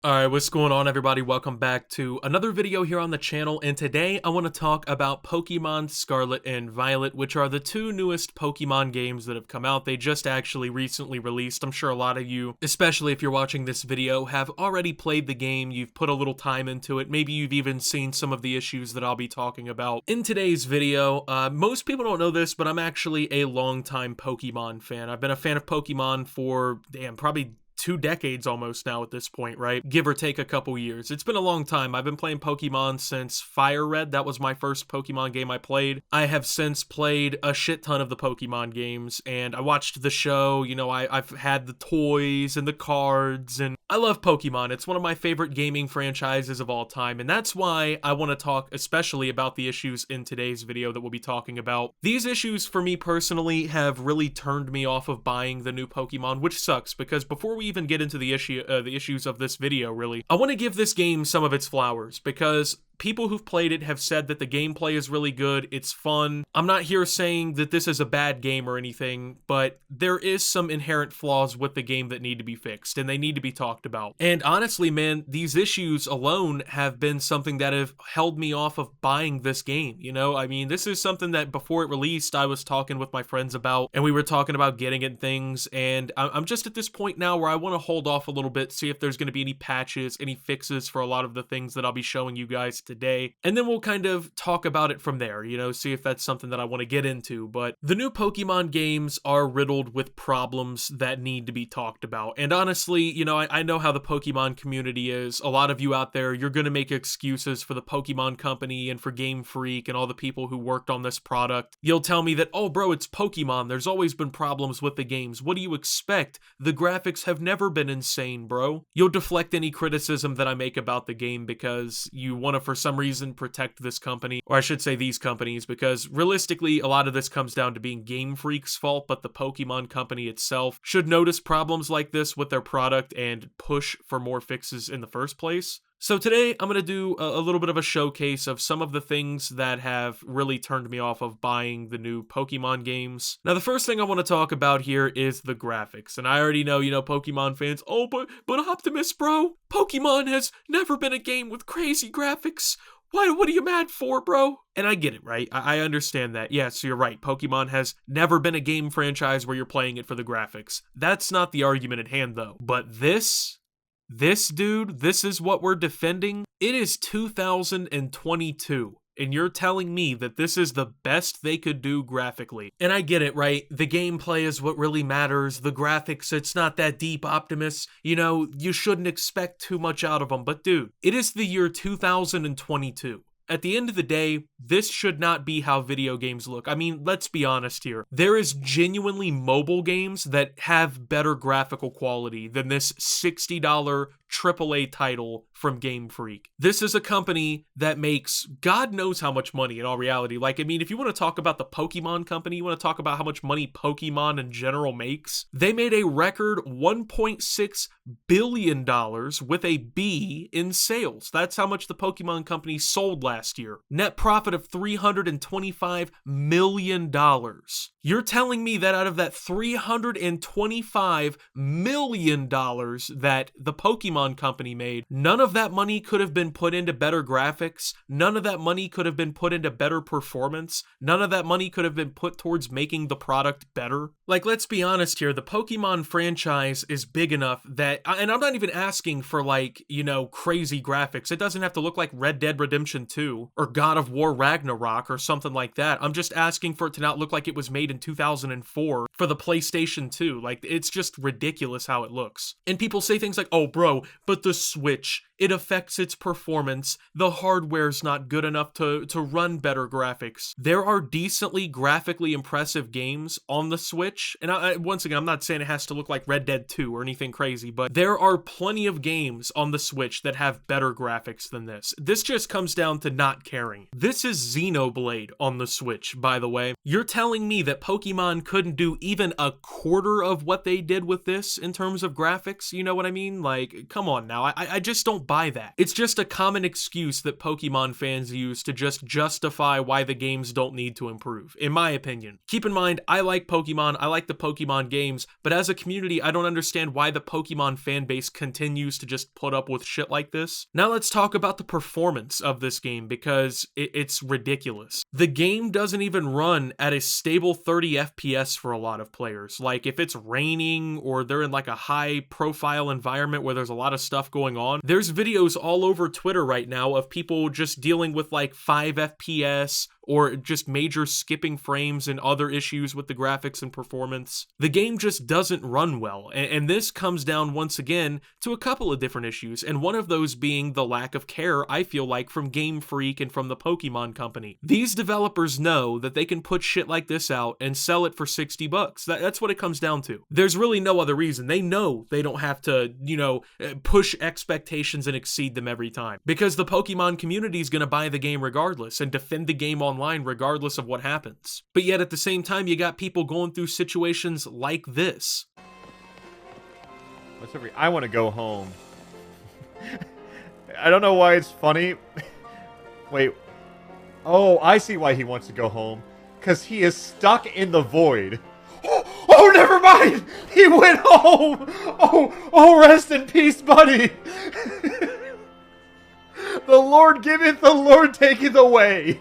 Alright, what's going on everybody? Welcome back to another video here on the channel, and today I want to talk about Pokemon Scarlet and Violet, which are the two newest Pokemon games that have come out. They just actually recently released. I'm sure a lot of you, especially if you're watching this video, have already played the game, you've put a little time into it, maybe you've even seen some of the issues that I'll be talking about in today's video. Most people don't know this, but I'm actually a longtime Pokemon fan. I've been a fan of Pokemon for, probably 2 decades almost now at this point, right? Give or take a couple years. It's been a long time. I've been playing Pokemon since Fire Red. That was my first Pokemon game I played. I have since played a shit ton of the Pokemon games, and I watched the show. You know, I've had the toys and the cards, and I love Pokemon. It's one of my favorite gaming franchises of all time, and that's why I want to talk especially about the issues in today's video that we'll be talking about. These issues, for me personally, have really turned me off of buying the new Pokemon, which sucks, because before we even get into the issues of this video, really, I want to give this game some of its flowers, because people who've played it have said that the gameplay is really good, it's fun. I'm not here saying that this is a bad game or anything, but there is some inherent flaws with the game that need to be fixed, and they need to be talked about. And honestly, man, these issues alone have been something that have held me off of buying this game, you know? I mean, this is something that before it released, I was talking with my friends about, and we were talking about getting it and things, and I'm just at this point now where I want to hold off a little bit, see if there's going to be any patches, any fixes for a lot of the things that I'll be showing you guys today, and then we'll kind of talk about it from there, you know, see if that's something that I want to get into. But the new Pokemon games are riddled with problems that need to be talked about, and honestly, you know, I know how the Pokemon community is. A lot of you out there, you're going to make excuses for the Pokemon company and for Game Freak and all the people who worked on this product. You'll tell me that, oh bro, it's Pokemon, there's always been problems with the games. What do you expect? The graphics have never been insane, bro. You'll deflect any criticism that I make about the game because you want to, for some reason, protect this company, or I should say these companies, because realistically a lot of this comes down to being Game Freak's fault, but the Pokemon company itself should notice problems like this with their product and push for more fixes in the first place. So today I'm going to do a little bit of a showcase of some of the things that have really turned me off of buying the new Pokemon games. Now, the first thing I want to talk about here is the graphics. And I already know, you know, Pokemon fans, oh, but Optimus, bro, Pokemon has never been a game with crazy graphics. What are you mad for, bro? And I get it, right? I understand that. Yes, you're right. Pokemon has never been a game franchise where you're playing it for the graphics. That's not the argument at hand, though. But this, dude, this is what we're defending. It is 2022. And you're telling me that this is the best they could do graphically. And I get it, right? The gameplay is what really matters. The graphics, it's not that deep, Optimus. You know, you shouldn't expect too much out of them. But dude, it is the year 2022. At the end of the day, this should not be how video games look. I mean, let's be honest here. There is genuinely mobile games that have better graphical quality than this $60 AAA title from Game Freak. This is a company that makes God knows how much money in all reality. Like, I mean, if you want to talk about the Pokemon company, you want to talk about how much money Pokemon in general makes, they made a record $1.6 billion with a B in sales. That's how much the Pokemon company sold last year. Net profit of $325 million. You're telling me that out of that $325 million that the Pokemon company made, none of that money could have been put into better graphics, none of that money could have been put into better performance, none of that money could have been put towards making the product better? Like, let's be honest here, the Pokemon franchise is big enough that, and I'm not even asking for, like, you know, crazy graphics. It doesn't have to look like Red Dead Redemption 2 or God of War Ragnarok or something like that. I'm just asking for it to not look like it was made in 2004 for the PlayStation 2. Like, it's just ridiculous how it looks. And people say things like, oh bro, but the Switch, it affects its performance. The hardware's not good enough to run better graphics. There are decently graphically impressive games on the Switch. And once again, I'm not saying it has to look like Red Dead 2 or anything crazy, but there are plenty of games on the Switch that have better graphics than this. This just comes down to not caring. This is Xenoblade on the Switch, by the way. You're telling me that Pokemon couldn't do even a quarter of what they did with this in terms of graphics? You know what I mean? Like, come come on now. I just don't buy that. It's just a common excuse that Pokemon fans use to just justify why the games don't need to improve, in my opinion. Keep in mind, I like Pokemon, I like the Pokemon games, but as a community, I don't understand why the Pokemon fan base continues to just put up with shit like this. Now let's talk about the performance of this game, because it's ridiculous. The game doesn't even run at a stable 30 FPS for a lot of players. Like, if it's raining or they're in like a high profile environment where there's a lot of stuff going on, there's videos all over Twitter right now of people just dealing with like 5 FPS or just major skipping frames and other issues with the graphics and performance. The game just doesn't run well, and this comes down once again to a couple of different issues, and one of those being the lack of care, I feel like, from Game Freak and from the Pokemon Company. These developers know that they can put shit like this out and sell it for $60. That's what it comes down to. There's really no other reason. They know they don't have to, push expectations and exceed them every time, because the Pokemon community is going to buy the game regardless and defend the game online regardless of what happens. But yet at the same time, you got people going through situations like this. I want to go home. I don't know why it's funny. Wait. Oh, I see why he wants to go home. Because he is stuck in the void. Oh, never mind! He went home! Oh, rest in peace, buddy! The Lord giveth, the Lord taketh away.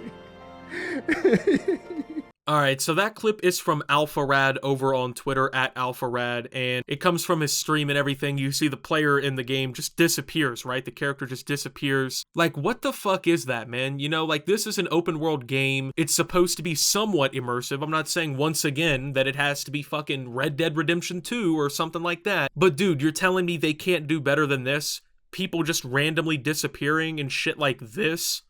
Alright, so that clip is from AlphaRad over on Twitter, at AlphaRad, and it comes from his stream and everything. You see the player in the game just disappears, right? The character just disappears. Like, what the fuck is that, man? This is an open world game. It's supposed to be somewhat immersive. I'm not saying, once again, that it has to be fucking Red Dead Redemption 2 or something like that. But dude, you're telling me they can't do better than this? People just randomly disappearing and shit like this?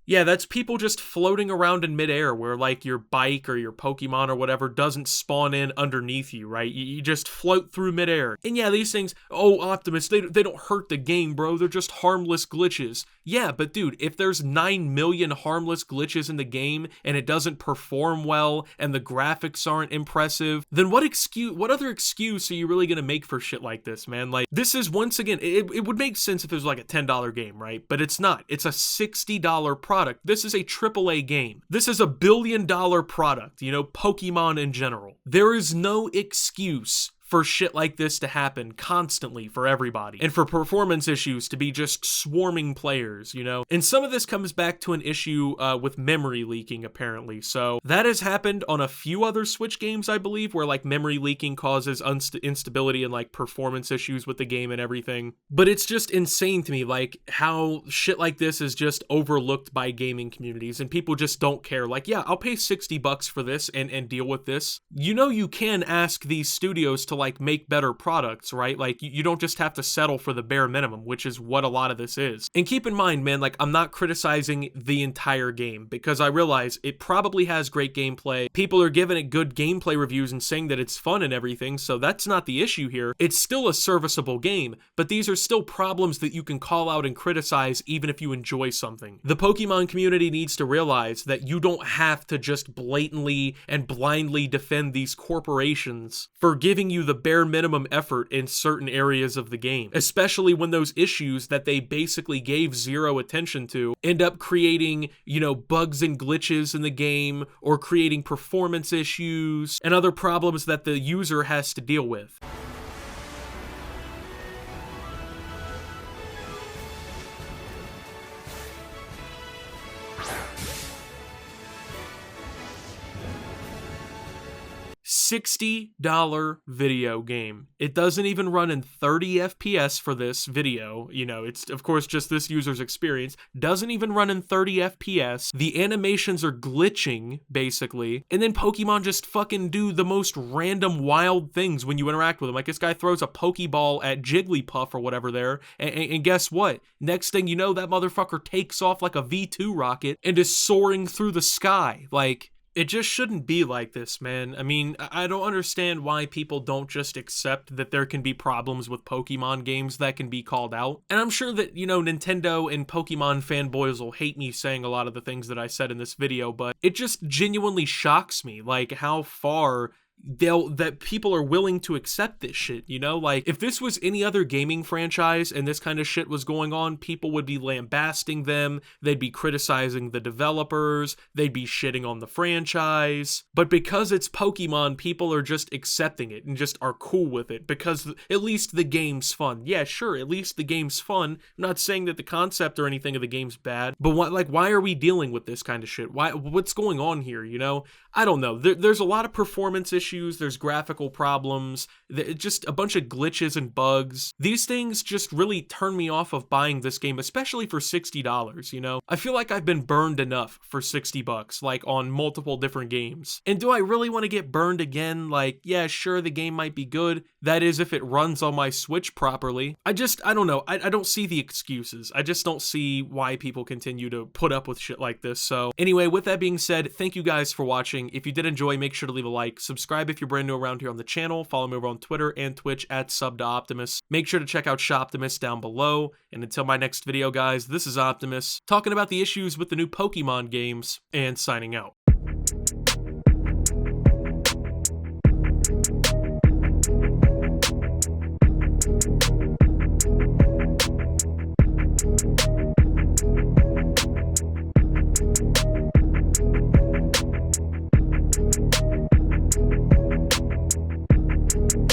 Yeah, that's people just floating around in midair where, like, your bike or your Pokemon or whatever doesn't spawn in underneath you, right? You just float through midair. And yeah, these things, oh, Optimus, they don't hurt the game, bro. They're just harmless glitches. Yeah, but dude, if there's 9 million harmless glitches in the game and it doesn't perform well and the graphics aren't impressive, then what other excuse are you really gonna make for shit like this, man? Like, this is, once again, it would make sense if it was like a $10 game, right? But it's not. It's a $60 product. This is a AAA game. This is a $1 billion product, Pokemon in general. There is no excuse for shit like this to happen constantly for everybody, and for performance issues to be just swarming players, And some of this comes back to an issue with memory leaking, apparently. So that has happened on a few other Switch games, I believe, where like memory leaking causes instability and like performance issues with the game and everything. But it's just insane to me, like, how shit like this is just overlooked by gaming communities and people just don't care. Like, yeah, I'll pay $60 for this and deal with this. You can ask these studios to like make better products, right? Like, you don't just have to settle for the bare minimum, which is what a lot of this is. And keep in mind, man, like, I'm not criticizing the entire game, because I realize it probably has great gameplay. People are giving it good gameplay reviews and saying that it's fun and everything, so that's not the issue here. It's still a serviceable game, but these are still problems that you can call out and criticize even if you enjoy something. The Pokemon community needs to realize that you don't have to just blatantly and blindly defend these corporations for giving you the bare minimum effort in certain areas of the game, especially when those issues that they basically gave zero attention to end up creating, bugs and glitches in the game, or creating performance issues and other problems that the user has to deal with. $60 video game. It doesn't even run in 30 FPS for this video. It's of course just this user's experience. Doesn't even run in 30 FPS. The animations are glitching, basically. And then Pokemon just fucking do the most random wild things when you interact with them. Like, this guy throws a Pokeball at Jigglypuff or whatever there. And guess what? Next thing you know, that motherfucker takes off like a V2 rocket and is soaring through the sky. Like, It just shouldn't be like this, man. I mean, I don't understand why people don't just accept that there can be problems with Pokemon games that can be called out. And I'm sure that, Nintendo and Pokemon fanboys will hate me saying a lot of the things that I said in this video, but it just genuinely shocks me, like, how far that people are willing to accept this shit, Like, if this was any other gaming franchise and this kind of shit was going on, people would be lambasting them, they'd be criticizing the developers, they'd be shitting on the franchise. But because it's Pokemon, people are just accepting it and just are cool with it because at least the game's fun. Yeah, sure, at least the game's fun. I'm not saying that the concept or anything of the game's bad, but why are we dealing with this kind of shit? What's going on here, I don't know. There's a lot of performance issues, there's graphical problems, just a bunch of glitches and bugs. These things just really turn me off of buying this game, especially for $60, I feel like I've been burned enough for $60, like on multiple different games. And do I really want to get burned again? Like, yeah, sure, the game might be good. That is, if it runs on my Switch properly. I don't know. I don't see the excuses. I just don't see why people continue to put up with shit like this. So anyway, with that being said, thank you guys for watching. If you did enjoy, make sure to leave a like, subscribe if you're brand new around here on the channel, follow me over on Twitter and Twitch at @SubToOptimus. Make sure to check out Shoptimus down below, and until my next video, guys, this is Optimus, talking about the issues with the new Pokemon games, and signing out.